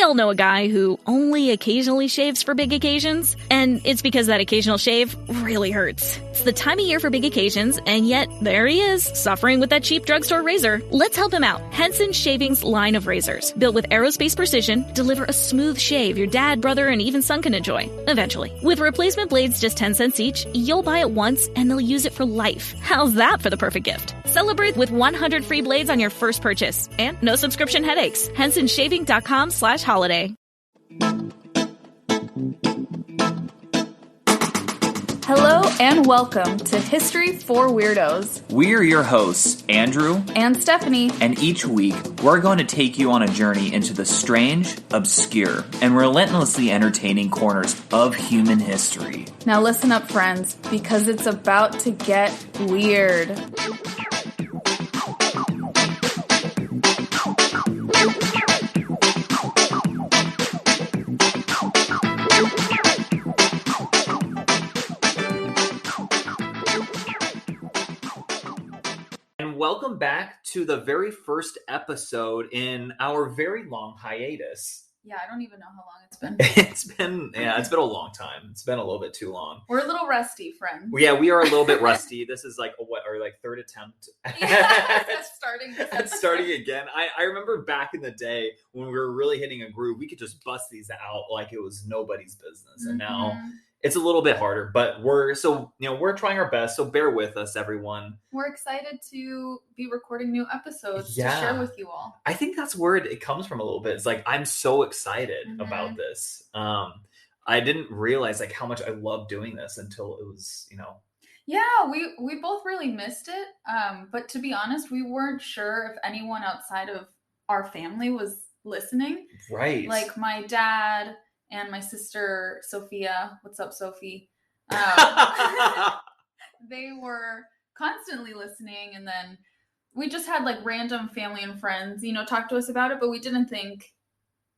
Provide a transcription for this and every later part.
all know a guy who only occasionally shaves for big occasions, and it's because that occasional shave really hurts. It's the time of year for big occasions, and yet there he is, suffering with that cheap drugstore razor. Let's help him out. Henson Shaving's line of razors, built with aerospace precision, deliver a smooth shave your dad, brother, and even son can enjoy, eventually. With replacement blades just 10 cents each, you'll buy it once, and they'll use it for life. How's that for the perfect gift? Celebrate with 100 free blades on your first purchase, and no subscription headaches. HensonShaving.com/holiday. Hello and welcome to History for Weirdos. We're your hosts, Andrew and Stephanie. And each week, we're going to take you on a journey into the strange, obscure, and relentlessly entertaining corners of human history. Now listen up, friends, because it's about to get weird. Welcome back to the very first episode in our very long hiatus. Yeah, I don't even know how long it's been. It's been a long time. It's been a little bit too long. We're a little rusty, friends. Yeah, we are a little bit rusty. This is our third attempt. Starting again. I remember back in the day when we were really hitting a groove, we could just bust these out like it was nobody's business. And now it's a little bit harder, but we're trying our best. So bear with us, everyone. We're excited to be recording new episodes to share with you all. I think that's where it comes from a little bit. It's like, I'm so excited about this. I didn't realize how much I love doing this until it was, Yeah, we both really missed it. But to be honest, we weren't sure if anyone outside of our family was listening. Right. Like my dad and my sister, Sophia. What's up, Sophie? They were constantly listening. And then we just had random family and friends, talk to us about it. But we didn't think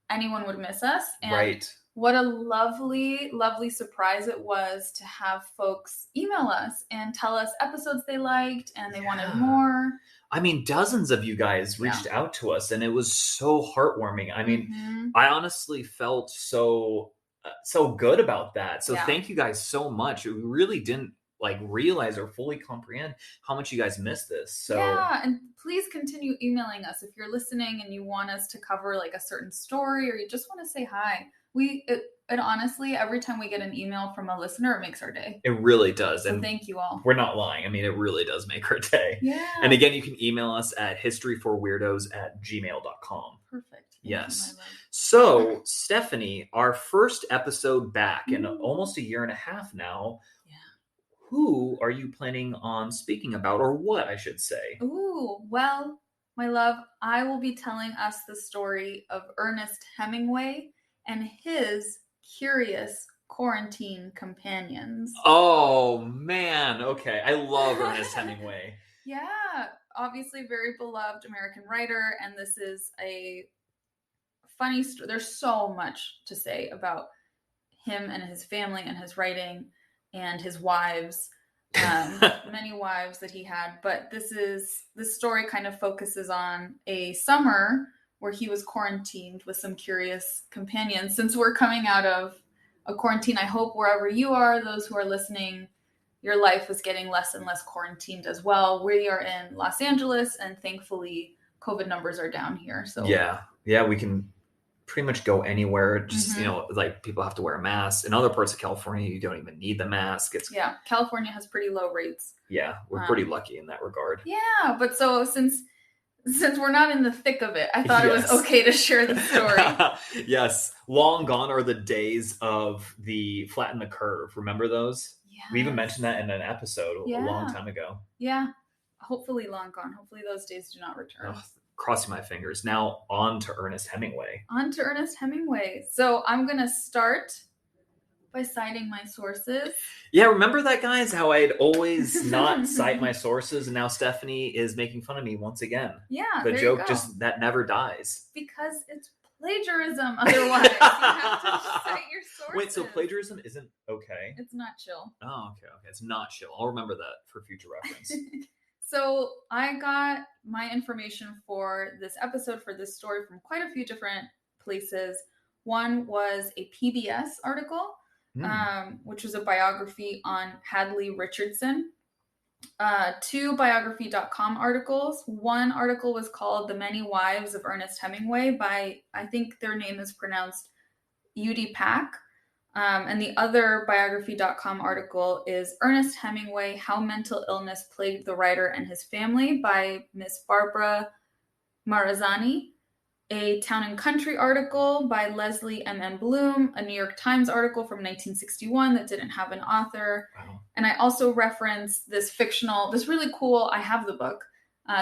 anyone would miss us. And what a lovely, lovely surprise it was to have folks email us and tell us episodes they liked and they wanted more. I mean, dozens of you guys reached out to us, and it was so heartwarming. I mean, I honestly felt so good about that. So thank you guys so much. We really didn't realize or fully comprehend how much you guys missed this. So yeah, and please continue emailing us if you're listening and you want us to cover a certain story or you just want to say hi. And honestly, every time we get an email from a listener, it makes our day. It really does. So and thank you all. We're not lying. I mean, it really does make our day. Yeah. And again, you can email us at historyforweirdos@gmail.com. Perfect. Yes. So, Stephanie, our first episode back in almost a year and a half now. Yeah. Who are you planning on speaking about, or what, I should say? Ooh, well, my love, I will be telling us the story of Ernest Hemingway and his curious quarantine companions. Oh, man. Okay. I love Ernest Hemingway. Yeah. Obviously very beloved American writer. And this is a funny story. There's so much to say about him and his family and his writing and his wives. Many wives that he had. But this story kind of focuses on a summer where he was quarantined with some curious companions. Since we're coming out of a quarantine, I hope wherever you are, those who are listening, your life is getting less and less quarantined as well. We are in Los Angeles, and thankfully, COVID numbers are down here. So yeah, we can pretty much go anywhere. Just people have to wear a mask. In other parts of California, you don't even need the mask. California has pretty low rates. Yeah, we're pretty lucky in that regard. Yeah, but so since we're not in the thick of it, I thought it was okay to share the story. Yes. Long gone are the days of the flatten the curve. Remember those? Yeah. We even mentioned that in an episode a long time ago. Yeah. Hopefully long gone. Hopefully those days do not return. Crossing my fingers. Now on to Ernest Hemingway. So I'm going to start by citing my sources. Yeah, remember that, guys? How I'd always not cite my sources, and now Stephanie is making fun of me once again. Yeah, the joke that never dies. Because it's plagiarism. Otherwise, you have to cite your sources. Wait, so plagiarism isn't okay? It's not chill. Oh, okay. It's not chill. I'll remember that for future reference. So I got my information for this episode, for this story, from quite a few different places. One was a PBS article, which was a biography on Hadley Richardson. 2 biography.com articles. One article was called The Many Wives of Ernest Hemingway by, I think their name is pronounced Udi Pack. And the other biography.com article is Ernest Hemingway, How Mental Illness Plagued the Writer and His Family by Miss Barbara Marazani. A Town and Country article by Leslie M. Bloom, a New York Times article from 1961 that didn't have an author. Wow. And I also reference this really cool, I have the book,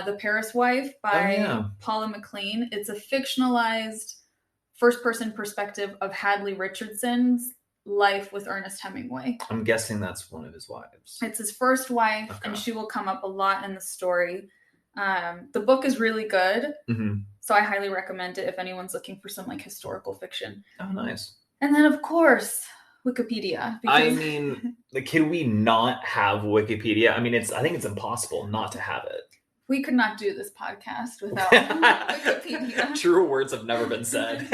The Paris Wife by Paula McLean. It's a fictionalized first-person perspective of Hadley Richardson's life with Ernest Hemingway. I'm guessing that's one of his wives. It's his first wife, and she will come up a lot in the story. The book is really good, so I highly recommend it if anyone's looking for some like historical fiction. Oh, nice. And then, of course, Wikipedia. I mean, can we not have Wikipedia? I mean, I think it's impossible not to have it. We could not do this podcast without Wikipedia. True words have never been said.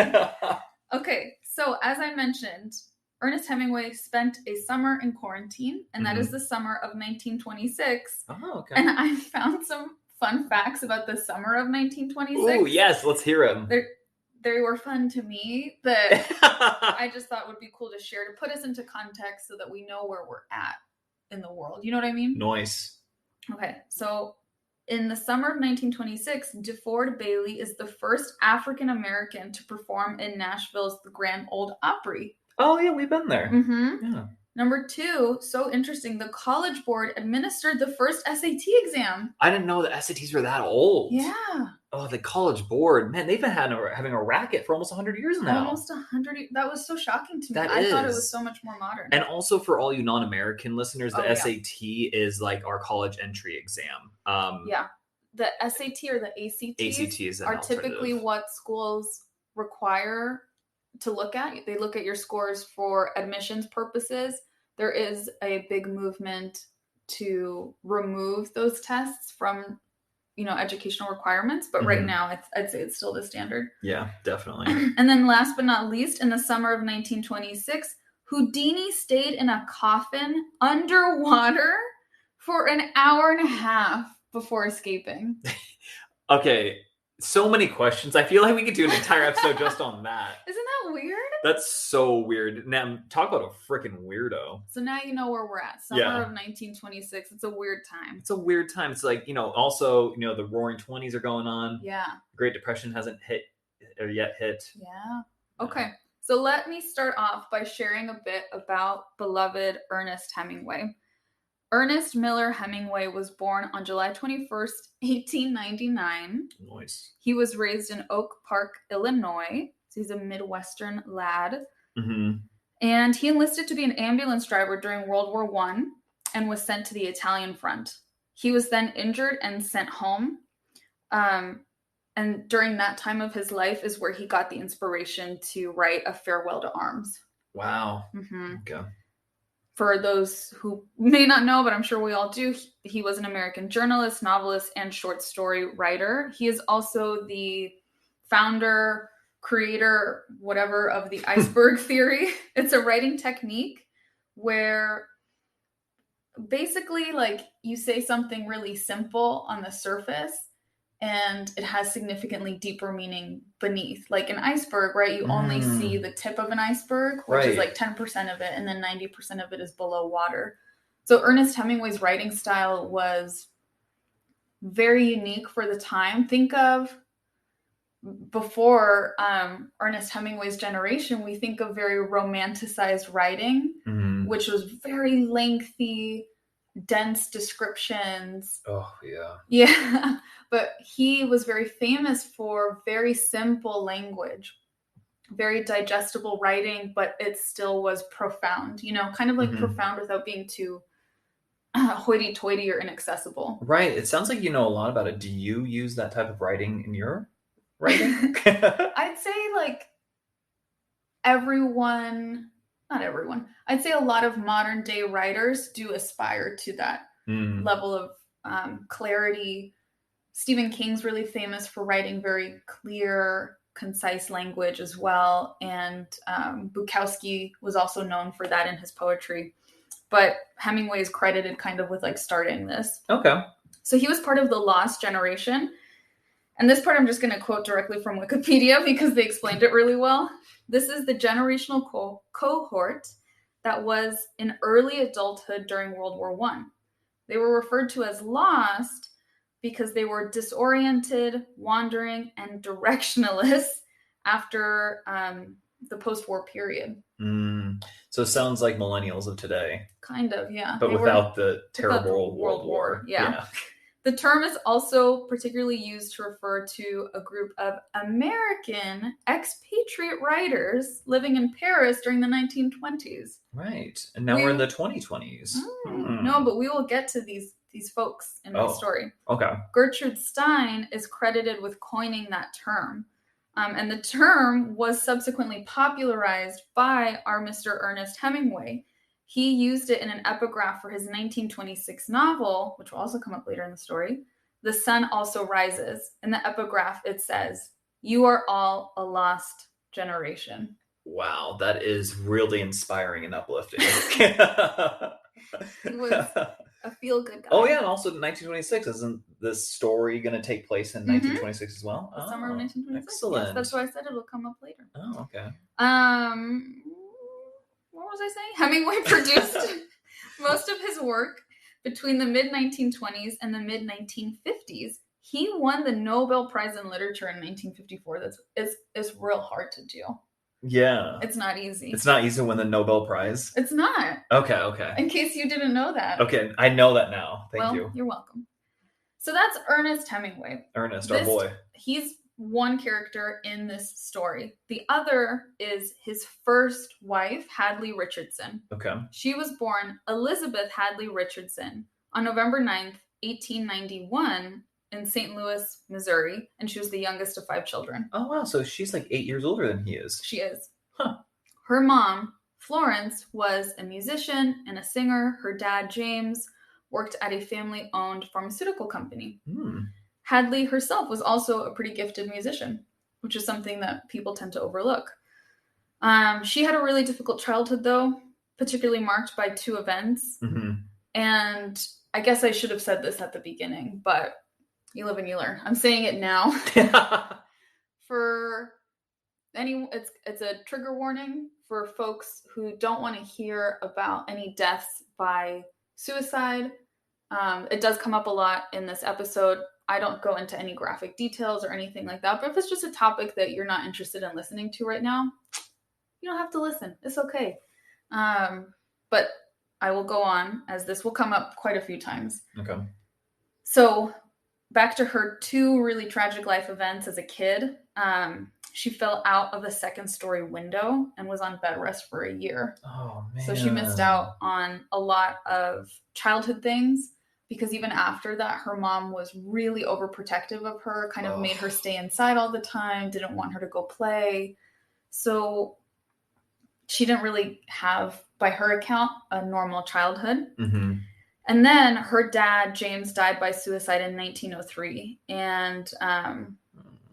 Okay, so as I mentioned, Ernest Hemingway spent a summer in quarantine, and that is the summer of 1926. Oh, okay. And I found some fun facts about the summer of 1926. Oh, yes, let's hear them. They were fun to me that I just thought would be cool to share to put us into context so that we know where we're at in the world. You know what I mean? Nice. Okay, so in the summer of 1926, DeFord Bailey is the first African American to perform in Nashville's The Grand Ole Opry. Oh, yeah, we've been there. Yeah. Number 2, so interesting, the College Board administered the first SAT exam. I didn't know the SATs were that old. Yeah. Oh, the College Board. Man, they've been having a racket for almost 100 years now. Almost 100. That was so shocking to me. I thought it was so much more modern. And also for all you non-American listeners, the SAT is like our college entry exam. Yeah. The SAT or the ACTs are typically what schools require to look at. They look at your scores for admissions purposes. There is a big movement to remove those tests from, educational requirements. But right now, I'd say it's still the standard. Yeah, definitely. And then last but not least, in the summer of 1926, Houdini stayed in a coffin underwater for an hour and a half before escaping. Okay. So many questions. I feel like we could do an entire episode just on that. Isn't that weird? That's so weird. Now, talk about a freaking weirdo. So now you know where we're at. Summer of 1926. It's a weird time. It's a weird time. It's like, also, the Roaring 20s are going on. Yeah. Great Depression hasn't hit. Yeah. Okay. So let me start off by sharing a bit about beloved Ernest Hemingway. Ernest Miller Hemingway was born on July 21st, 1899. Nice. He was raised in Oak Park, Illinois. So he's a Midwestern lad. And he enlisted to be an ambulance driver during World War I and was sent to the Italian front. He was then injured and sent home. And during that time of his life is where he got the inspiration to write A Farewell to Arms. Wow. Okay. For those who may not know, but I'm sure we all do, he was an American journalist, novelist, and short story writer. He is also the founder, creator, whatever, of the iceberg theory. It's a writing technique where basically, you say something really simple on the surface, and it has significantly deeper meaning beneath. Like an iceberg, right? You only see the tip of an iceberg, which is like 10% of it, and then 90% of it is below water. So Ernest Hemingway's writing style was very unique for the time. Think of before Ernest Hemingway's generation, we think of very romanticized writing, which was very lengthy, dense descriptions. Oh, yeah. Yeah. But he was very famous for very simple language, very digestible writing, but it still was profound, kind of like profound without being too hoity-toity or inaccessible. Right. It sounds like you know a lot about it. Do you use that type of writing in your writing? I'd say not everyone. I'd say a lot of modern day writers do aspire to that level of clarity. Stephen King's really famous for writing very clear, concise language as well. And Bukowski was also known for that in his poetry. But Hemingway is credited kind of with like starting this. Okay. So he was part of the lost generation. And this part I'm just going to quote directly from Wikipedia because they explained it really well. This is the generational cohort that was in early adulthood during World War I. They were referred to as lost because they were disoriented, wandering, and directionless after the post-war period. So it sounds like millennials of today. Kind of, yeah. But without the terrible World War. Yeah. The term is also particularly used to refer to a group of American expatriate writers living in Paris during the 1920s. Right. And now we're in the 2020s. No, but we will get to these folks in my story. Okay. Gertrude Stein is credited with coining that term. And the term was subsequently popularized by our Mr. Ernest Hemingway. He used it in an epigraph for his 1926 novel, which will also come up later in the story, The Sun Also Rises. In the epigraph, it says, "You are all a lost generation." Wow, that is really inspiring and uplifting. He was a feel-good guy. Oh, yeah, and also 1926. Isn't this story going to take place in 1926 as well? The summer of 1926. Excellent. Yes, that's why I said it'll come up later. Oh, okay. What was I saying? Hemingway produced most of his work between the mid-1920s and the mid-1950s. He won the Nobel Prize in Literature in 1954. It's real hard to do. Yeah. It's not easy. It's not easy to win the Nobel Prize? It's not. Okay. In case you didn't know that. Okay, I know that now. Thank you. You're welcome. So that's Ernest Hemingway. Ernest, our boy. He's one character in this story. The other is his first wife, Hadley Richardson. Okay. She was born Elizabeth Hadley Richardson on November 9th, 1891 in St. Louis, Missouri, and she was the youngest of 5 children. Oh, wow. So she's like 8 years older than he is. She is. Huh. Her mom, Florence, was a musician and a singer. Her dad, James, worked at a family-owned pharmaceutical company. Hadley herself was also a pretty gifted musician, which is something that people tend to overlook. She had a really difficult childhood, though, particularly marked by 2 events. And I guess I should have said this at the beginning, but you live and you learn. I'm saying it now. It's a trigger warning for folks who don't want to hear about any deaths by suicide. It does come up a lot in this episode. I don't go into any graphic details or anything like that, but if it's just a topic that you're not interested in listening to right now, you don't have to listen. It's okay. But I will go on, as this will come up quite a few times. Okay. So back to her 2 really tragic life events as a kid. She fell out of a 2nd-story window and was on bed rest for a year. Oh, man. So she missed out on a lot of childhood things, because even after that, her mom was really overprotective of her, kind of made her stay inside all the time, didn't want her to go play. So she didn't really have, by her account, a normal childhood. And then her dad, James, died by suicide in 1903. And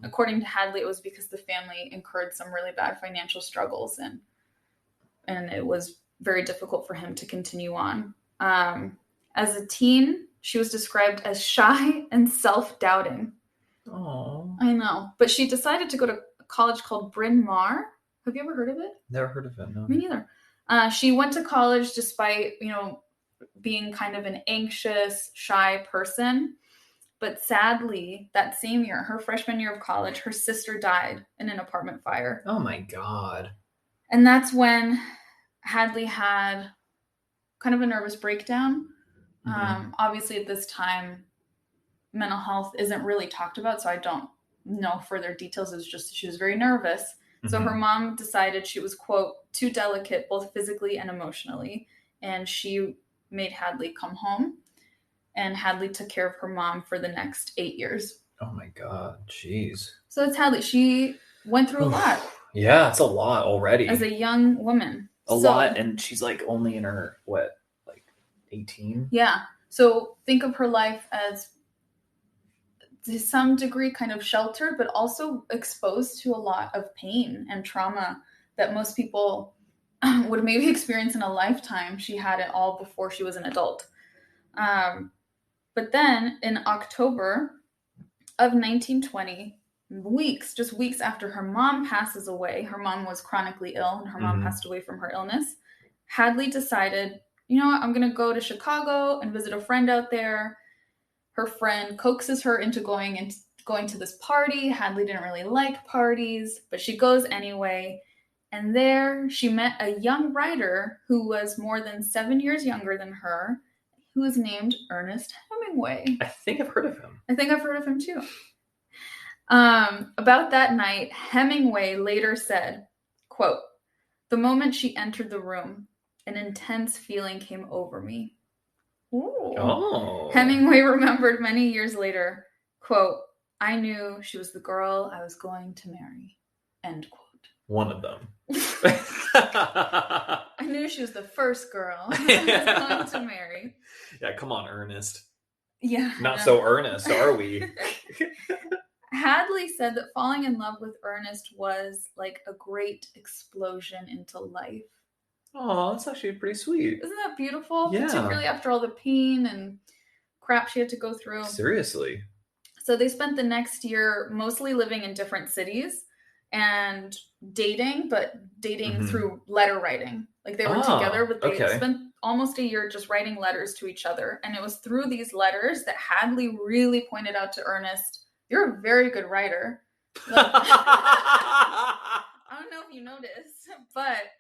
according to Hadley, it was because the family incurred some really bad financial struggles, and it was very difficult for him to continue on. As a teen, she was described as shy and self-doubting. Oh, I know. But she decided to go to a college called Bryn Mawr. Have you ever heard of it? Never heard of it, no. Me neither. She went to college despite, being kind of an anxious, shy person. But sadly, that same year, her freshman year of college, her sister died in an apartment fire. Oh my God. And that's when Hadley had kind of a nervous breakdown. Obviously, at this time, mental health isn't really talked about, so I don't know further details. It was just she was very nervous. So her mom decided she was, quote, too delicate, both physically and emotionally. And she made Hadley come home. And Hadley took care of her mom for the next 8 years. Oh my God. Jeez. So it's Hadley. She went through a lot. Yeah, it's a lot already. As a young woman. A lot. And she's like only in her, 18? Yeah. So think of her life as to some degree kind of sheltered, but also exposed to a lot of pain and trauma that most people would maybe experience in a lifetime. She had it all before she was an adult. But then in October of 1920, just weeks after her mom passes away, her mom was chronically ill and her mom passed away from her illness, Hadley decided, you know what, I'm going to go to Chicago and visit a friend out there. Her friend coaxes her into going to this party. Hadley didn't really like parties, but she goes anyway. And there she met a young writer who was more than 7 years younger than her, who was named Ernest Hemingway. I think I've heard of him. I think I've heard of him too. About that night, Hemingway later said, quote, "The moment she entered the room, an intense feeling came over me." Ooh. Oh. Hemingway remembered many years later, quote, "I knew she was the girl I was going to marry." End quote. One of them. I knew she was the first girl I was going to marry. Yeah, come on, Ernest. Yeah. Not so earnest, are we? Hadley said that falling in love with Ernest was like a great explosion into life. Oh, that's actually pretty sweet. Isn't that beautiful? Yeah. Particularly after all the pain and crap she had to go through. Seriously. So they spent the next year mostly living in different cities and dating, but dating through letter writing. Like they were together, but they spent almost a year just writing letters to each other. And it was through these letters that Hadley really pointed out to Ernest, "You're a very good writer." Like, I don't know if you noticed, but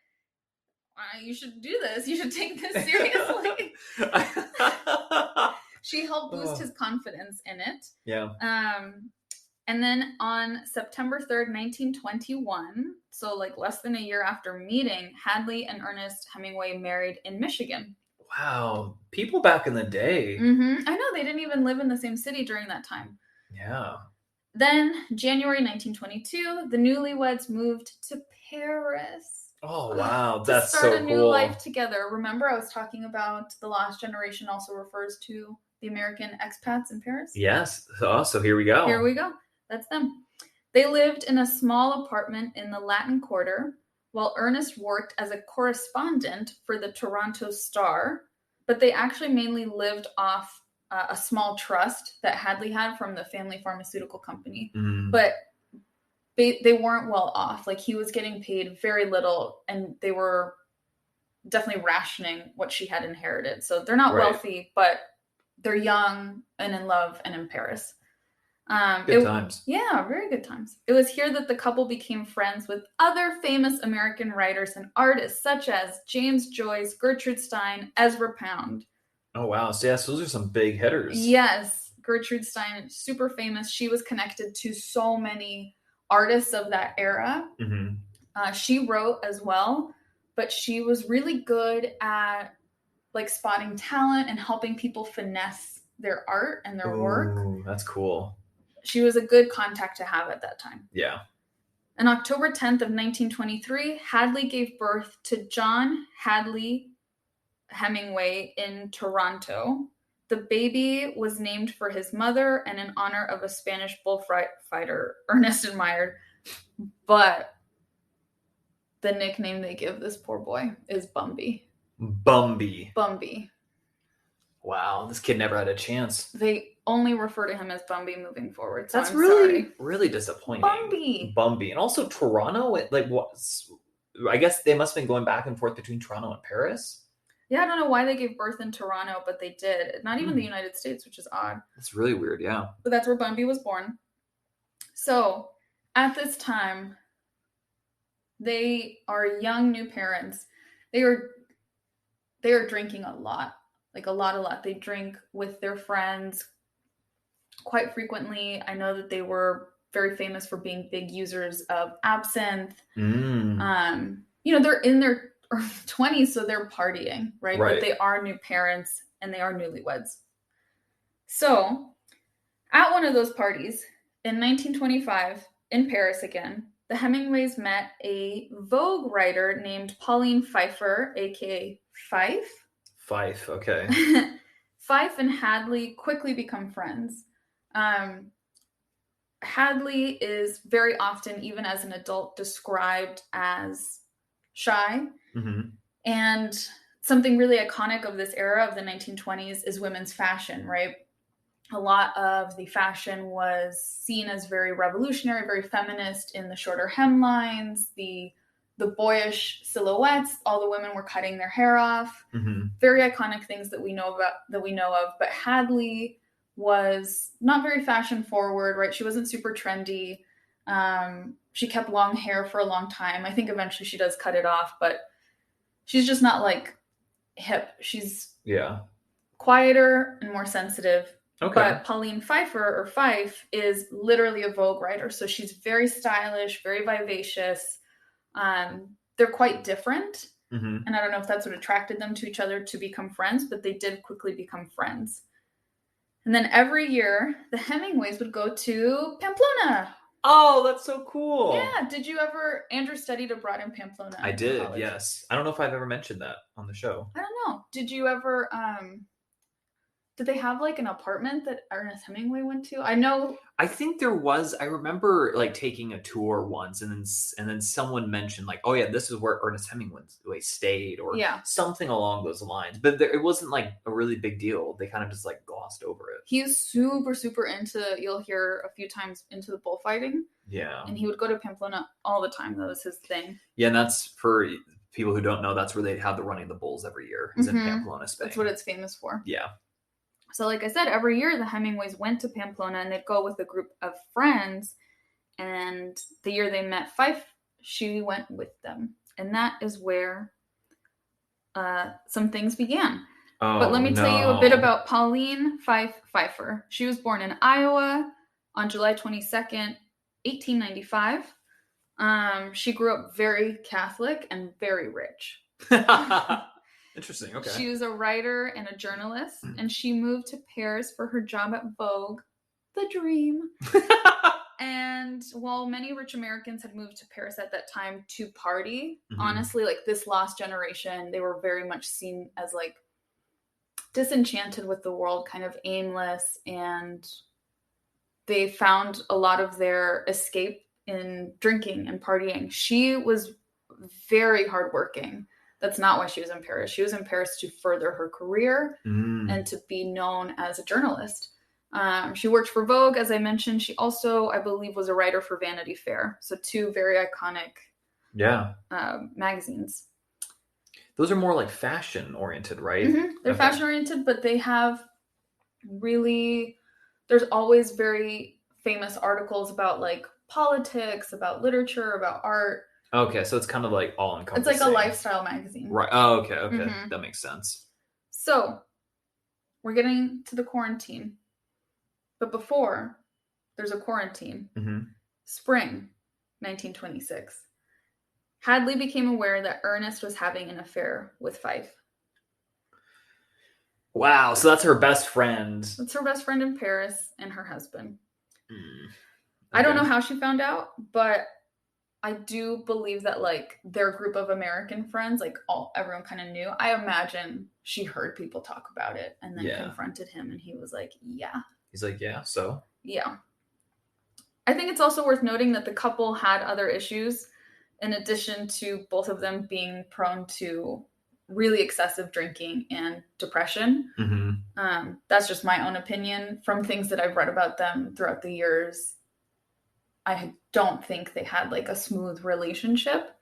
you should do this. You should take this seriously. She helped boost his confidence in it. Yeah. And then on September 3rd, 1921, so like less than a year after meeting, Hadley and Ernest Hemingway married in Michigan. Wow. People back in the day. I know. They didn't even live in the same city during that time. Yeah. Then, January 1922, the newlyweds moved to Paris. Oh, wow. That's so cool. To start a new life together. Remember, I was talking about the Lost Generation also refers to the American expats in Paris? Yes. So here we go. Here we go. That's them. They lived in a small apartment in the Latin Quarter, while Ernest worked as a correspondent for the Toronto Star, but they actually mainly lived off a small trust that Hadley had from the family pharmaceutical company. But they weren't well off. Like, he was getting paid very little, and they were definitely rationing what she had inherited. So they're not wealthy, but they're young and in love and in Paris. Good times. Yeah, very good times. It was here that the couple became friends with other famous American writers and artists, such as James Joyce, Gertrude Stein, Ezra Pound. Oh, wow. So, yes, those are some big hitters. Yes. Gertrude Stein, super famous. She was connected to so many artists of that era. She wrote as well, but she was really good at like spotting talent and helping people finesse their art and their work. That's cool. She was a good contact to have at that time. Yeah. On October 10th of 1923, Hadley gave birth to John Hadley Hemingway in Toronto. The baby was named for his mother and in honor of a Spanish bullfighter Ernest admired. But the nickname they give this poor boy is Bumby. Bumby. Wow, this kid never had a chance. They only refer to him as Bumby moving forward. So that's really disappointing. Bumby. And also Toronto, like what? I guess they must have been going back and forth between Toronto and Paris. Yeah, I don't know why they gave birth in Toronto, but they did. Not even the United States, which is odd. That's really weird, yeah. But that's where Bumby was born. So, at this time, they are young new parents. They are drinking a lot. Like a lot. They drink with their friends quite frequently. I know that they were very famous for being big users of absinthe. They're in their 20s, so they're partying, right? But they are new parents and they are newlyweds. So, at one of those parties in 1925 in Paris again, the Hemingways met a Vogue writer named Pauline Pfeiffer, aka Fife. Okay. Fife and Hadley quickly become friends. Hadley is very often, even as an adult, described as shy. Mm-hmm. And something really iconic of this era of the 1920s is women's fashion, right? A lot of the fashion was seen as very revolutionary, very feminist in the shorter hemlines, the boyish silhouettes. All the women were cutting their hair off. Mm-hmm. Very iconic things that we know of. But Hadley was not very fashion forward, right? She wasn't super trendy. She kept long hair for a long time. I think eventually she does cut it off, but she's just not like hip. She's quieter and more sensitive. Okay. But Pauline Pfeiffer, or Fife, is literally a Vogue writer. So she's very stylish, very vivacious. They're quite different. Mm-hmm. And I don't know if that's what attracted them to each other to become friends, but they did quickly become friends. And then every year, the Hemingways would go to Pamplona. Oh, that's so cool. Yeah. Did you ever, Andrew studied abroad in Pamplona? I did, yes. I don't know if I've ever mentioned that on the show. I don't know. Did you ever, did they have like an apartment that Ernest Hemingway went to? I think there was. I remember like taking a tour once, and then someone mentioned like, "Oh yeah, this is where Ernest Hemingway stayed," or something along those lines. But it wasn't like a really big deal. They kind of just like glossed over it. He's super, super into. You'll hear a few times into the bullfighting. Yeah, and he would go to Pamplona all the time. That was his thing. Yeah, and that's for people who don't know. That's where they have the running the bulls every year. Is in Pamplona, Spain. That's what it's famous for. Yeah. So like I said, every year the Hemingways went to Pamplona and they'd go with a group of friends. And the year they met Fife, she went with them. And that is where some things began. But let me tell you a bit about Pauline Pfeiffer. She was born in Iowa on July 22nd, 1895. She grew up very Catholic and very rich. Interesting. Okay. She was a writer and a journalist, and she moved to Paris for her job at Vogue. The dream. And while many rich Americans had moved to Paris at that time to party, honestly, like this lost generation, they were very much seen as like disenchanted with the world, kind of aimless, and they found a lot of their escape in drinking and partying. She was very hardworking. That's not why she was in Paris. She was in Paris to further her career and to be known as a journalist. She worked for Vogue, as I mentioned. She also, I believe, was a writer for Vanity Fair. So two very iconic magazines. Those are more like fashion oriented, right? They're fashion oriented, but they have really, there's always very famous articles about like politics, about literature, about art. Okay, so it's kind of like all encompassing. It's like a lifestyle magazine. Right. Oh, okay. That makes sense. So, we're getting to the quarantine. But before, there's a quarantine. Spring 1926. Hadley became aware that Ernest was having an affair with Fife. Wow, so that's her best friend. That's her best friend in Paris and her husband. Okay. I don't know how she found out, but I do believe that like their group of American friends, like everyone kind of knew. I imagine she heard people talk about it and then confronted him, and he was like, "Yeah." He's like, "Yeah, so." Yeah. I think it's also worth noting that the couple had other issues, in addition to both of them being prone to really excessive drinking and depression. That's just my own opinion from things that I've read about them throughout the years. I don't think they had like a smooth relationship.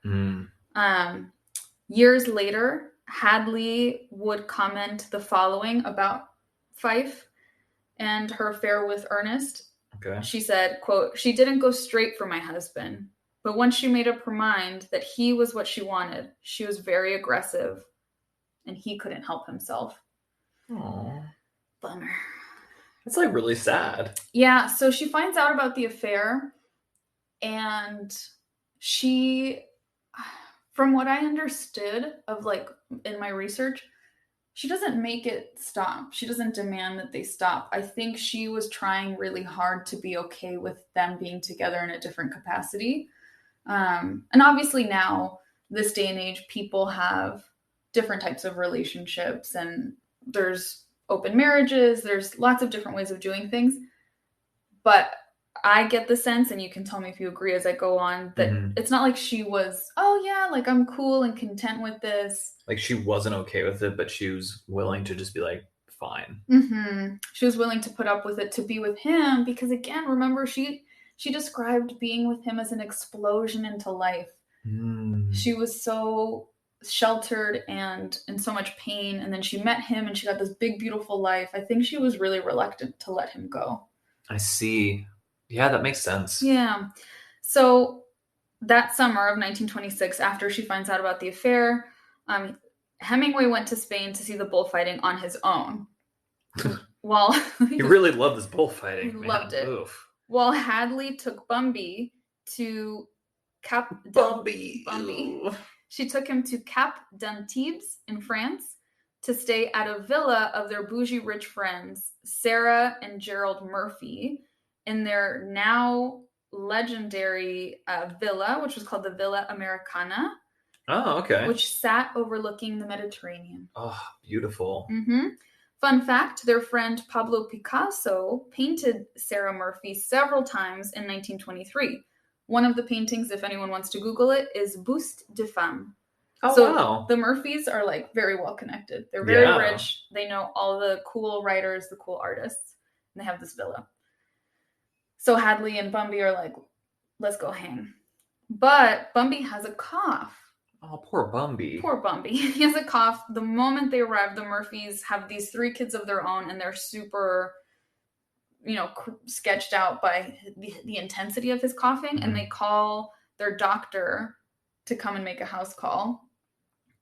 Years later, Hadley would comment the following about Fife and her affair with Ernest. Okay. She said, quote, "She didn't go straight for my husband, but once she made up her mind that he was what she wanted, she was very aggressive and he couldn't help himself." Aww. Bummer. It's like really sad. Yeah, so she finds out about the affair. And she, from what I understood of like in my research, she doesn't make it stop. She doesn't demand that they stop. I think she was trying really hard to be okay with them being together in a different capacity. And obviously now, this day and age, people have different types of relationships and there's open marriages. There's lots of different ways of doing things. But I get the sense, and you can tell me if you agree as I go on, that it's not like she was, oh yeah, like I'm cool and content with this. Like she wasn't okay with it, but she was willing to just be like, fine. She was willing to put up with it to be with him because, again, remember, she described being with him as an explosion into life. She was so sheltered and in so much pain, and then she met him and she got this big, beautiful life. I think she was really reluctant to let him go. I see. Yeah, that makes sense. Yeah. So that summer of 1926, after she finds out about the affair, Hemingway went to Spain to see the bullfighting on his own. While he really loved this bullfighting. He loved it. Oof. While Hadley took Bumby to Bumby. She took him to Cap d'Antibes in France to stay at a villa of their bougie rich friends, Sarah and Gerald Murphy, in their now legendary villa, which was called the Villa Americana. Oh, okay. Which sat overlooking the Mediterranean. Oh, beautiful. Fun fact, their friend Pablo Picasso painted Sarah Murphy several times in 1923. One of the paintings, if anyone wants to Google it, is Buste de Femme. Oh, so wow. The Murphys are like very well connected. They're very rich. They know all the cool writers, the cool artists, and they have this villa. So Hadley and Bumby are like, let's go hang. But Bumby has a cough. Oh, poor Bumby. Poor Bumby. He has a cough. The moment they arrive, the Murphys have these 3 kids of their own, and they're super, sketched out by the intensity of his coughing, and they call their doctor to come and make a house call.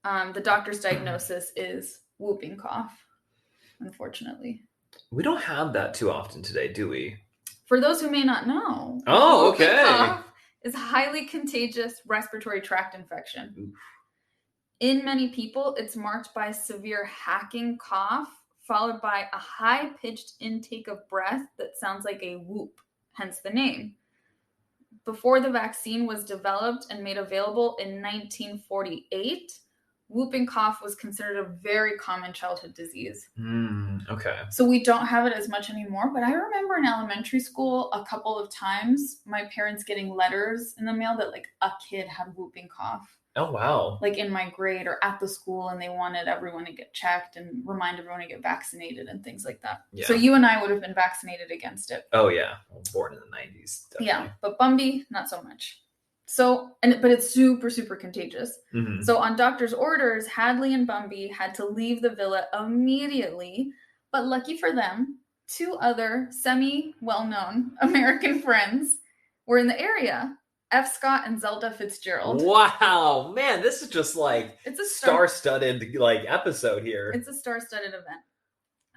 The doctor's diagnosis is whooping cough, unfortunately. We don't have that too often today, do we? For those who may not know. Oh, okay. Whooping cough is a highly contagious respiratory tract infection. Oof. In many people, it's marked by severe hacking cough, followed by a high-pitched intake of breath that sounds like a whoop, hence the name. Before the vaccine was developed and made available in 1948, whooping cough was considered a very common childhood disease. Okay. So we don't have it as much anymore, but I remember in elementary school a couple of times my parents getting letters in the mail that like a kid had whooping cough. Oh, wow. Like in my grade or at the school, and they wanted everyone to get checked and remind everyone to get vaccinated and things like that. Yeah. So you and I would have been vaccinated against it. Oh, yeah. Well, born in the 90s. Definitely. Yeah, but Bumby, not so much. So, but it's super, super contagious. So on doctor's orders, Hadley and Bumby had to leave the villa immediately. But lucky for them, 2 other semi-well-known American friends were in the area. F. Scott and Zelda Fitzgerald. Wow, man, this is just like it's a star-studded like episode here. It's a star-studded event.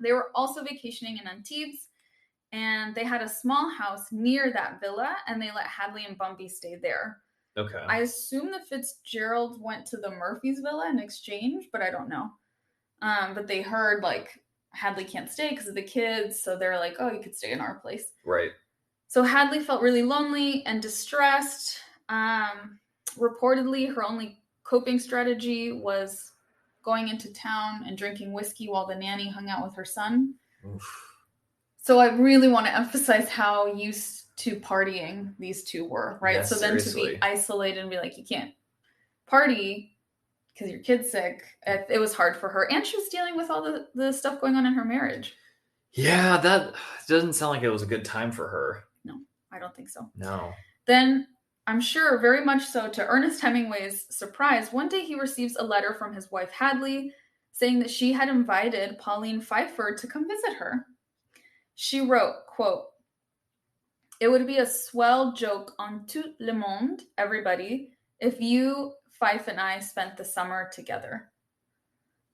They were also vacationing in Antibes, and they had a small house near that villa, and they let Hadley and Bumby stay there. Okay. I assume the Fitzgeralds went to the Murphys villa in exchange, but I don't know. But they heard like Hadley can't stay because of the kids, so they're like, oh, you could stay in our place. Right. So Hadley felt really lonely and distressed. Reportedly, her only coping strategy was going into town and drinking whiskey while the nanny hung out with her son. Oof. So I really want to emphasize how used to partying these 2 were, right? Yes, so then seriously. To be isolated and be like, you can't party because your kid's sick, it was hard for her. And she was dealing with all the stuff going on in her marriage. Yeah, that doesn't sound like it was a good time for her. No, I don't think so. No. Then, I'm sure very much so to Ernest Hemingway's surprise, one day he receives a letter from his wife Hadley saying that she had invited Pauline Pfeiffer to come visit her. She wrote, quote, "It would be a swell joke on tout le monde, everybody, if you, Pfeiffer, and I spent the summer together."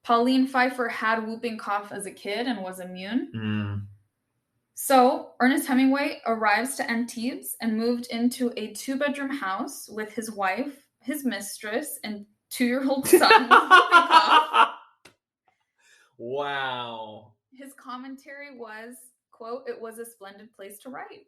Pauline Pfeiffer had whooping cough as a kid and was immune. So Ernest Hemingway arrives to Antibes and moved into a 2-bedroom house with his wife, his mistress, and 2-year-old son with whooping cough. Wow. His commentary was, quote, "It was a splendid place to write."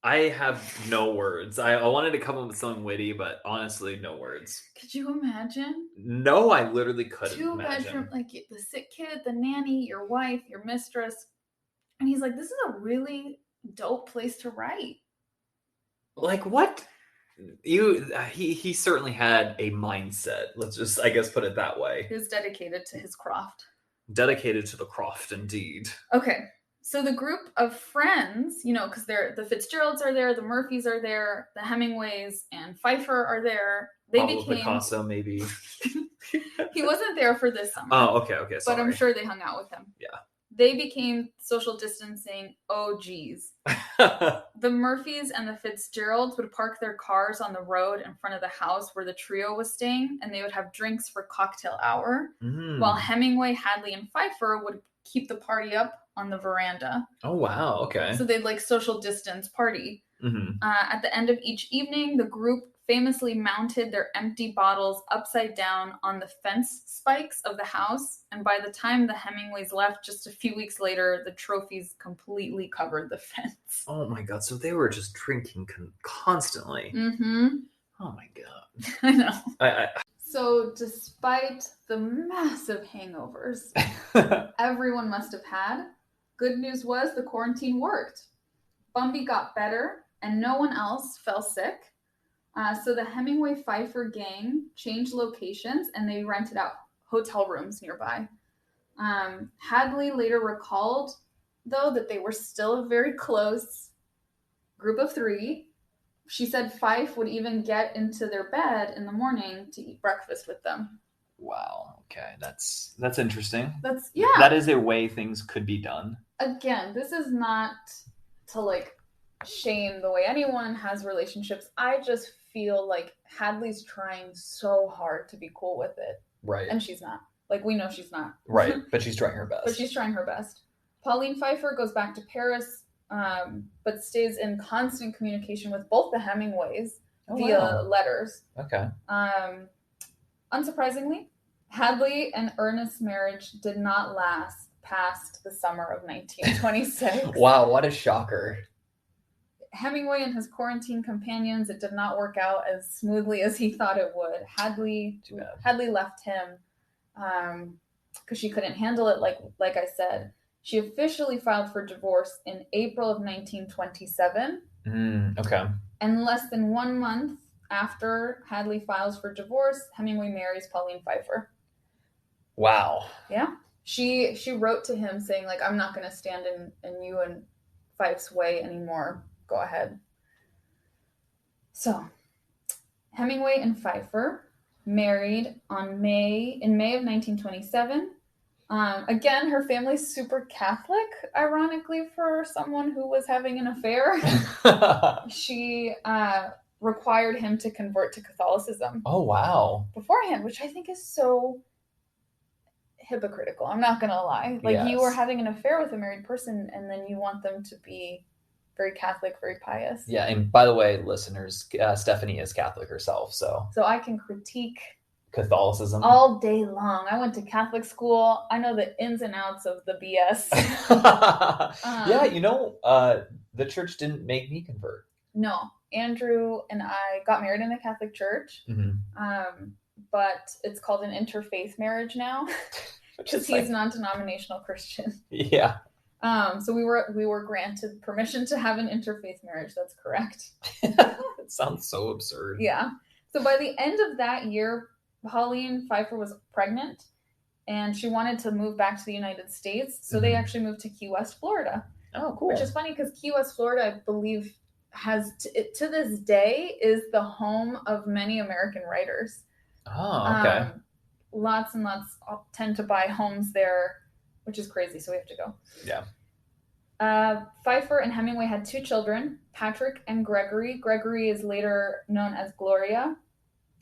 I have no words. I wanted to come up with something witty, but honestly, no words. Could you imagine? No, I literally couldn't 2-bedroom, like the sick kid, the nanny, your wife, your mistress. And he's like, this is a really dope place to write. Like what? He certainly had a mindset. Let's just, I guess, put it that way. He was dedicated to his craft. Dedicated to the craft, indeed. Okay. So the group of friends, because the Fitzgeralds are there, the Murphys are there, the Hemingways and Pfeiffer are there. Pablo Picasso, maybe. He wasn't there for this summer. Oh, okay, sorry. But I'm sure they hung out with him. Yeah. They became social distancing OGs. The Murphys and the Fitzgeralds would park their cars on the road in front of the house where the trio was staying, and they would have drinks for cocktail hour, while Hemingway, Hadley, and Pfeiffer would keep the party up on the veranda. Oh, wow, okay. So they'd social distance party. At the end of each evening, the group famously mounted their empty bottles upside down on the fence spikes of the house, and by the time the Hemingways left just a few weeks later, the trophies completely covered the fence. Oh my god, so they were just drinking constantly. Oh my god. I know. So despite the massive hangovers everyone must have had, good news was the quarantine worked. Bumby got better and no one else fell sick. So the Hemingway-Pfeiffer gang changed locations and they rented out hotel rooms nearby. Hadley later recalled, though, that they were still a very close group of three. She said Fife would even get into their bed in the morning to eat breakfast with them. Wow. Okay. That's interesting. Yeah. That is a way things could be done. Again, this is not to shame the way anyone has relationships. I just feel like Hadley's trying so hard to be cool with it. Right. And she's not. We know she's not. Right. But she's trying her best. Pauline Pfeiffer goes back to Paris, but stays in constant communication with both the Hemingways via letters. Okay. Unsurprisingly, Hadley and Ernest's marriage did not last past the summer of 1926. Wow, what a shocker. Hemingway and his quarantine companions, it did not work out as smoothly as he thought it would. Hadley left him because she couldn't handle it, like I said. She officially filed for divorce in April of 1927. Okay. And less than 1 month after Hadley files for divorce, Hemingway marries Pauline Pfeiffer. Wow. Yeah. She wrote to him saying, I'm not going to stand in you and Fife's way anymore. Go ahead. So, Hemingway and Pfeiffer married in May of 1927. Again, her family's super Catholic, ironically, for someone who was having an affair. She required him to convert to Catholicism. Oh, wow. Beforehand, which I think is so hypocritical. I'm not going to lie. Yes. You were having an affair with a married person, and then you want them to be very Catholic, very pious. Yeah, and by the way, listeners, Stephanie is Catholic herself, so I can critique Catholicism all day long. I went to Catholic school. I know the ins and outs of the BS. Yeah, the church didn't make me convert. No, Andrew and I got married in a Catholic church, but it's called an interfaith marriage now because he's non-denominational Christian. Yeah. So we were granted permission to have an interfaith marriage. That's correct. It sounds so absurd. Yeah. So by the end of that year, Pauline Pfeiffer was pregnant and she wanted to move back to the United States. So they actually moved to Key West, Florida. Oh, cool. Which is funny because Key West, Florida, I believe, has to this day is the home of many American writers. Oh, okay. Lots and lots tend to buy homes there, which is crazy. So we have to go. Yeah. Pfeiffer and Hemingway had 2 children, Patrick and Gregory. Gregory is later known as Gloria.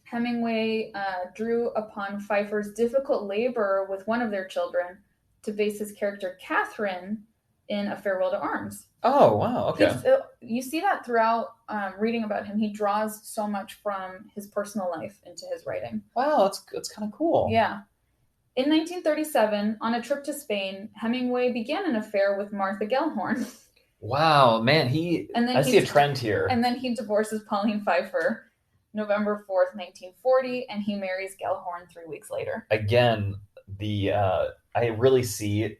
Hemingway drew upon Pfeiffer's difficult labor with one of their children to base his character Catherine in A Farewell to Arms. Oh, wow. Okay. You see that throughout reading about him. He draws so much from his personal life into his writing. Wow, that's kind of cool. Yeah. In 1937, on a trip to Spain, Hemingway began an affair with Martha Gellhorn. Wow, man, I see a trend here. And then he divorces Pauline Pfeiffer November 4th, 1940, and he marries Gellhorn 3 weeks later. Again, I really see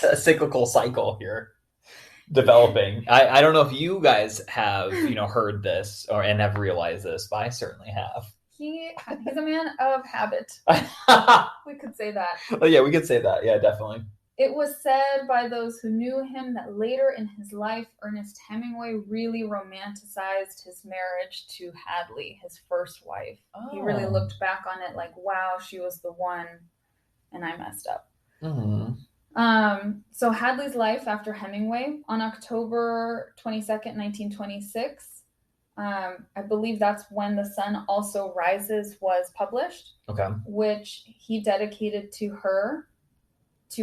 a cyclical cycle here developing. I don't know if you guys have, heard this and have realized this, but I certainly have. He's a man of habit. We could say that. Oh, yeah, we could say that. Yeah, definitely. It was said by those who knew him that later in his life, Ernest Hemingway really romanticized his marriage to Hadley, his first wife. Oh. He really looked back on it like, wow, she was the one, and I messed up. Mm-hmm. So Hadley's life after Hemingway, on October 22nd, 1926, I believe that's when The Sun Also Rises was published, which he dedicated to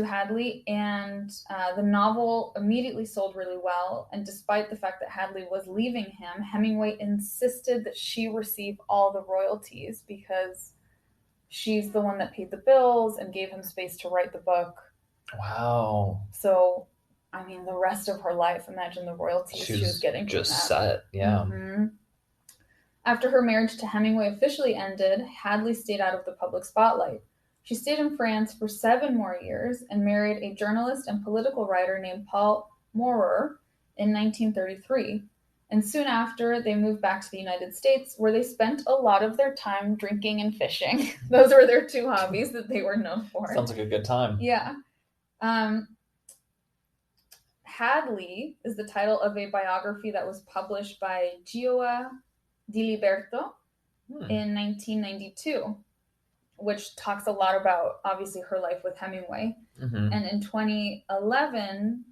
Hadley, and the novel immediately sold really well. And despite the fact that Hadley was leaving him, Hemingway insisted that she receive all the royalties because she's the one that paid the bills and gave him space to write the book. Wow. So, I mean, the rest of her life, imagine the royalties she was getting from just set. Yeah. Mm-hmm. After her marriage to Hemingway officially ended, Hadley stayed out of the public spotlight. She stayed in France for 7 more years and married a journalist and political writer named Paul Maurer in 1933. And soon after, they moved back to the United States, where they spent a lot of their time drinking and fishing. Those were their 2 hobbies that they were known for. Sounds like a good time. Yeah. Hadley is the title of a biography that was published by Gioia Di Liberto in 1992. Which talks a lot about, obviously, her life with Hemingway. Mm-hmm. And in 2011,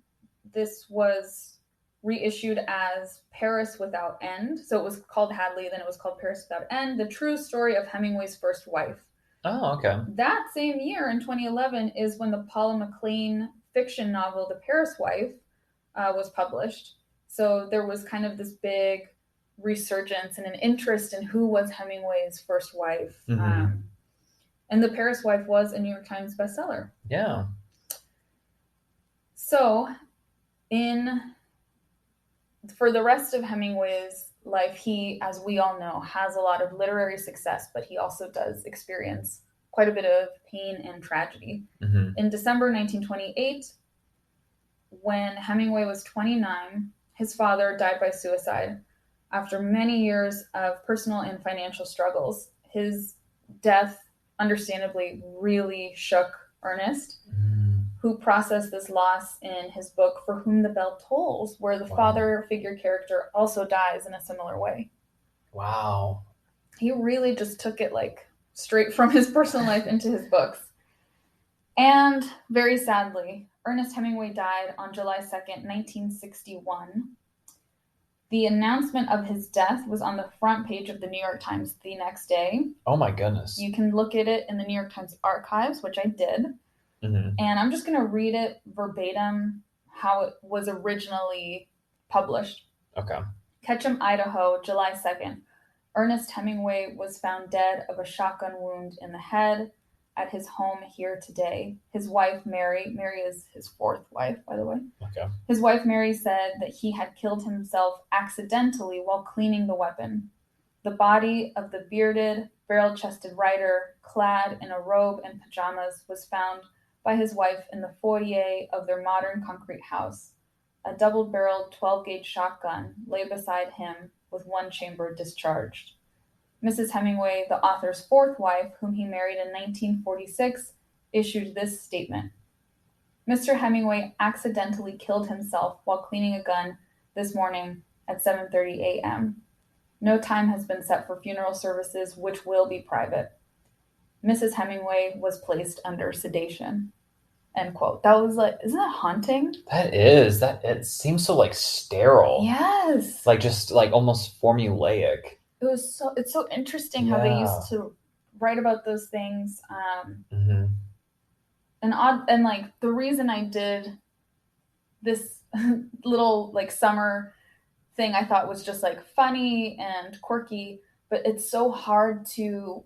this was reissued as Paris Without End. So it was called Hadley, then it was called Paris Without End, the true story of Hemingway's first wife. Oh, okay. That same year, in 2011, is when the Paula McLean fiction novel, The Paris Wife, was published. So there was kind of this big resurgence and an interest in who was Hemingway's first wife. Mm-hmm. And The Paris Wife was a New York Times bestseller. Yeah. So, for the rest of Hemingway's life, he, as we all know, has a lot of literary success, but he also does experience quite a bit of pain and tragedy. Mm-hmm. In December 1928, when Hemingway was 29, his father died by suicide. After many years of personal and financial struggles, his death understandably really shook Ernest, who processed this loss in his book For Whom the Bell Tolls, where the father figure character also dies in a similar way. Wow. He really just took it like straight from his personal life into his books. And very sadly, Ernest Hemingway died on July 2nd, 1961. The announcement of his death was on the front page of the New York Times the next day. Oh my goodness. You can look at it in the New York Times archives, which I did. Mm-hmm. And I'm just going to read it verbatim how it was originally published. Okay. Ketchum, Idaho, July 2nd. Ernest Hemingway was found dead of a shotgun wound in the head at his home here today. His wife, Mary is his 4th wife, by the way. Okay. His wife, Mary, said that he had killed himself accidentally while cleaning the weapon. The body of the bearded, barrel-chested writer, clad in a robe and pajamas, was found by his wife in the foyer of their modern concrete house. A double-barreled 12-gauge shotgun lay beside him with one chamber discharged. Mrs. Hemingway, the author's 4th wife, whom he married in 1946, issued this statement. Mr. Hemingway accidentally killed himself while cleaning a gun this morning at 7:30 a.m. No time has been set for funeral services, which will be private. Mrs. Hemingway was placed under sedation. End quote. That was like, isn't that haunting? That is. It seems so like sterile. Yes. Like just like almost formulaic. It's so interesting how they used to write about those things. Mm-hmm. And like the reason I did this little like summer thing I thought was just like funny and quirky, but it's so hard to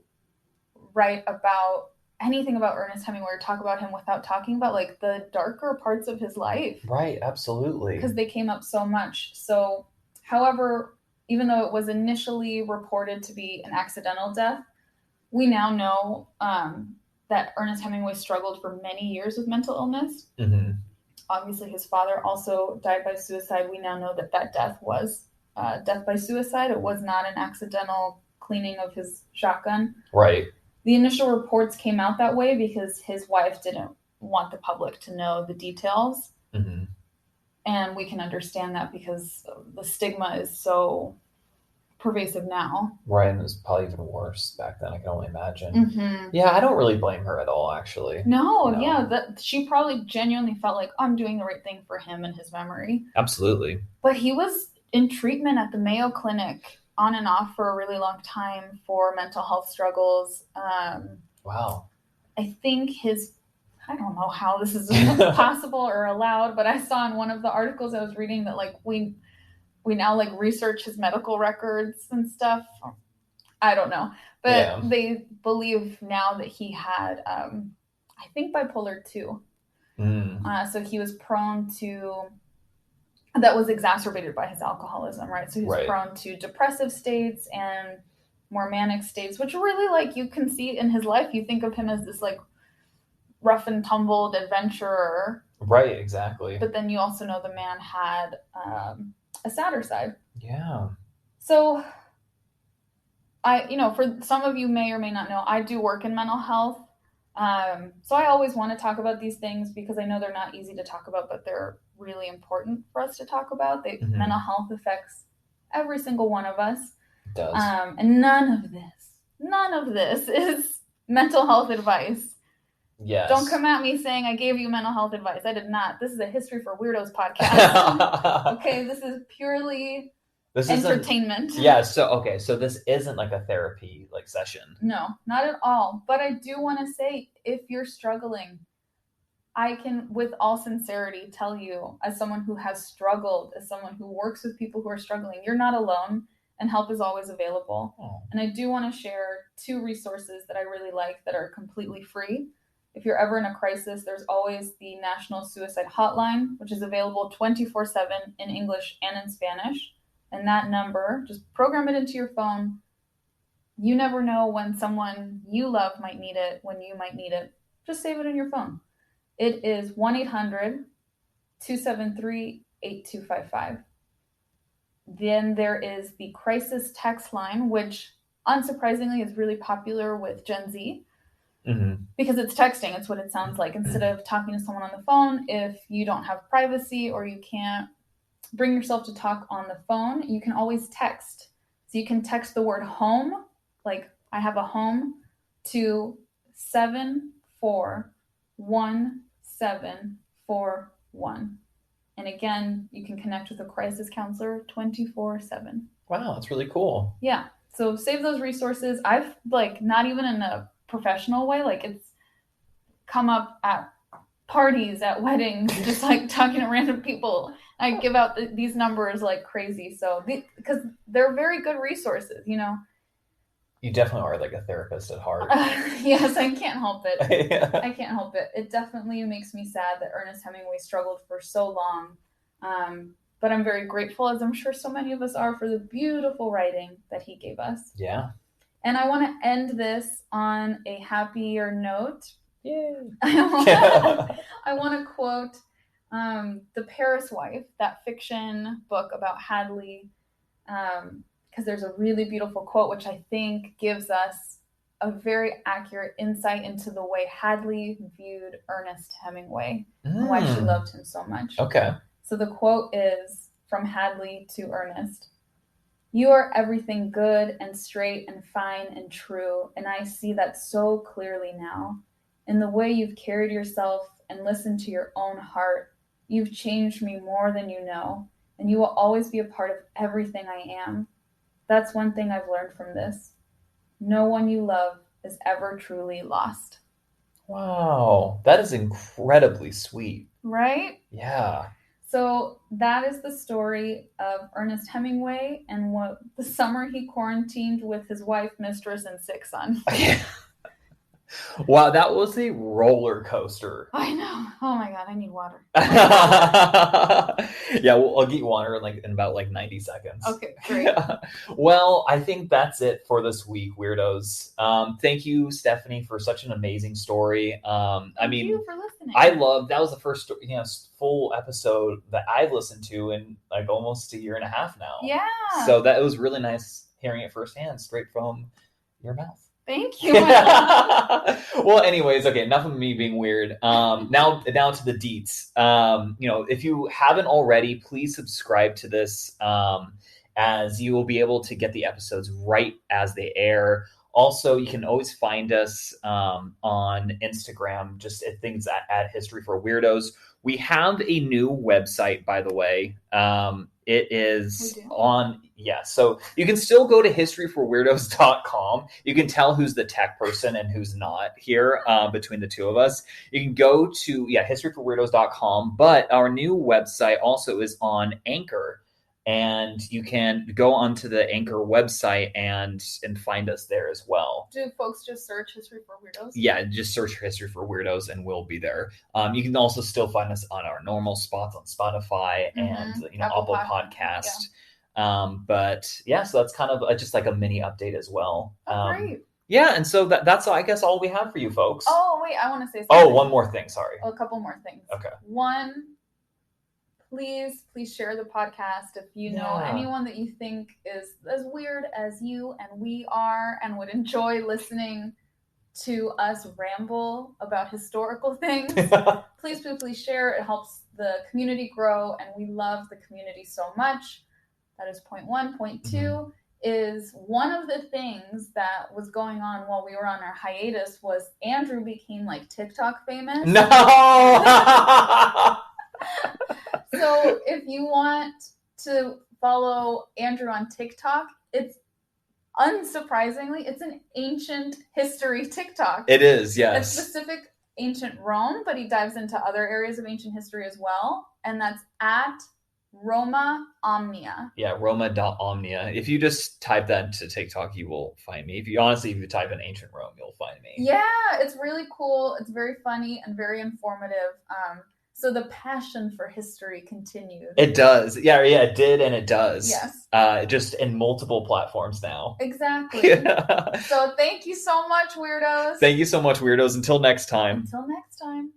write about anything about Ernest Hemingway or talk about him without talking about like the darker parts of his life. Right, absolutely. Because they came up so much. So, however, even though it was initially reported to be an accidental death, we now know that Ernest Hemingway struggled for many years with mental illness. Mm-hmm. Obviously, his father also died by suicide. We now know that death was death by suicide. It was not an accidental cleaning of his shotgun. Right. The initial reports came out that way because his wife didn't want the public to know the details. Mm-hmm. And we can understand that because the stigma is so pervasive now. Right, and it was probably even worse back then, I can only imagine. Mm-hmm. Yeah, I don't really blame her at all, actually. No. Yeah, she probably genuinely felt like, I'm doing the right thing for him and his memory. Absolutely. But he was in treatment at the Mayo Clinic on and off for a really long time for mental health struggles. Wow. I think I don't know how this is possible or allowed, but I saw in one of the articles I was reading that like we now like research his medical records and stuff. I don't know, but they believe now that he had, I think bipolar 2. So he was prone to, that was exacerbated by his alcoholism, right? So he was prone to depressive states and more manic states, which really like you can see in his life. You think of him as this like rough and tumbled adventurer. Right, exactly. But then you also know the man had a sadder side. Yeah. So for some of you may or may not know, I do work in mental health. So I always want to talk about these things because I know they're not easy to talk about, but they're really important for us to talk about. Mental health affects every single one of us. It does. And none of this is mental health advice. Yes. Don't come at me saying I gave you mental health advice. I did not. This is a History for Weirdos podcast. Okay, this is purely entertainment. Yeah, so this isn't like a therapy like session. No, not at all. But I do want to say, if you're struggling, I can, with all sincerity, tell you, as someone who has struggled, as someone who works with people who are struggling, you're not alone, and help is always available. Oh. And I do want to share 2 resources that I really like that are completely free. If you're ever in a crisis, there's always the National Suicide Hotline, which is available 24/7 in English and in Spanish. And that number, just program it into your phone. You never know when someone you love might need it, when you might need it. Just save it in your phone. It is 1-800-273-8255. Then there is the crisis text line, which unsurprisingly is really popular with Gen Z. Because it's texting. It's what it sounds like. Instead of talking to someone on the phone, if you don't have privacy or you can't bring yourself to talk on the phone, you can always text. So you can text the word home, like I have a home, to 741741. And again, you can connect with a crisis counselor 24/7. Wow, that's really cool. Yeah. So save those resources. I've like not even in a professional way, like it's come up at parties, at weddings, just like talking to random people. I give out these numbers like crazy. So because they're very good resources, You definitely are like a therapist at heart. Yes, I can't help it. I can't help it. It definitely makes me sad that Ernest Hemingway struggled for so long. But I'm very grateful, as I'm sure so many of us are, for the beautiful writing that he gave us. Yeah. And I want to end this on a happier note. Yay. I want to quote The Paris Wife, that fiction book about Hadley, because there's a really beautiful quote which I think gives us a very accurate insight into the way Hadley viewed Ernest Hemingway and why she loved him so much. Okay. So the quote is from Hadley to Ernest. "You are everything good and straight and fine and true, and I see that so clearly now. In the way you've carried yourself and listened to your own heart, you've changed me more than you know, and you will always be a part of everything I am. That's one thing I've learned from this. No one you love is ever truly lost." Wow, that is incredibly sweet. Right? Yeah. So that is the story of Ernest Hemingway and what the summer he quarantined with his wife, mistress, and sick son. Wow, that was a roller coaster. I know. Oh my God, I need water. Yeah, well, I'll get you water in about 90 seconds. Okay, great. Well, I think that's it for this week, weirdos. Thank you, Stephanie, for such an amazing story. Thank you for listening. That was the first full episode that I've listened to in almost a year and a half now. Yeah. So that was really nice hearing it firsthand, straight from your mouth. Thank you. Well, anyways, okay, enough of me being weird. Now to the deets. If you haven't already, please subscribe to this, as you will be able to get the episodes right as they air. Also, you can always find us on Instagram, just at things at History for Weirdos. We have a new website, by the way. It is so you can still go to historyforweirdos.com. You can tell who's the tech person and who's not here between the two of us. You can go to historyforweirdos.com, but our new website also is on Anchor. And you can go onto the Anchor website and find us there as well. Do folks just search History for Weirdos? Yeah, just search History for Weirdos and we'll be there. You can also still find us on our normal spots on Spotify and Apple Podcast. Yeah. So that's kind of just like a mini update as well. Great. Yeah, and so that's I guess all we have for you folks. Oh wait, I want to say something. Oh, one more thing. Sorry. A couple more things. Okay. One. Please share the podcast if you know anyone that you think is as weird as you and we are and would enjoy listening to us ramble about historical things. Please share. It helps the community grow, and we love the community so much. That is point one. Point two is one of the things that was going on while we were on our hiatus was Andrew became TikTok famous. No! So if you want to follow Andrew on TikTok, it's unsurprisingly, it's an ancient history TikTok. It is, yes. It's specific ancient Rome, but he dives into other areas of ancient history as well. And that's at Roma Omnia. Yeah, Roma.omnia. If you just type that into TikTok, you will find me. If you type in ancient Rome, you'll find me. Yeah, it's really cool. It's very funny and very informative. So the passion for history continues. It does. Yeah, it did, and it does. Yes. Just in multiple platforms now. Exactly. Yeah. So thank you so much, weirdos. Thank you so much, weirdos. Until next time. Until next time.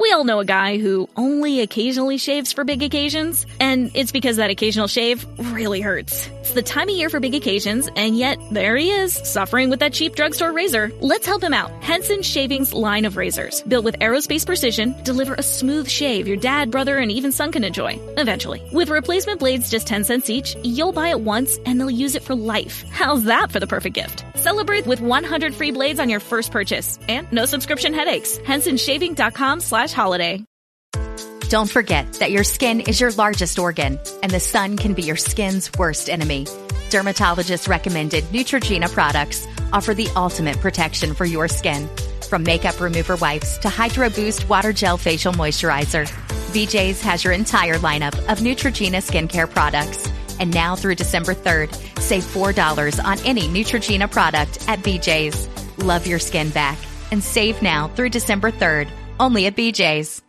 We all know a guy who only occasionally shaves for big occasions, and it's because that occasional shave really hurts. It's the time of year for big occasions, and yet there he is, suffering with that cheap drugstore razor. Let's help him out. Henson Shaving's line of razors, built with aerospace precision, deliver a smooth shave your dad, brother, and even son can enjoy, eventually. With replacement blades just 10 cents each, you'll buy it once, and they'll use it for life. How's that for the perfect gift? Celebrate with 100 free blades on your first purchase, and no subscription headaches. HensonShaving.com/holiday. Don't forget that your skin is your largest organ, and the sun can be your skin's worst enemy. Dermatologist recommended Neutrogena products offer the ultimate protection for your skin. From makeup remover wipes to Hydro Boost Water Gel Facial Moisturizer, BJ's has your entire lineup of Neutrogena skincare products. And now through December 3rd, save $4 on any Neutrogena product at BJ's. Love your skin back and save now through December 3rd, only at BJ's.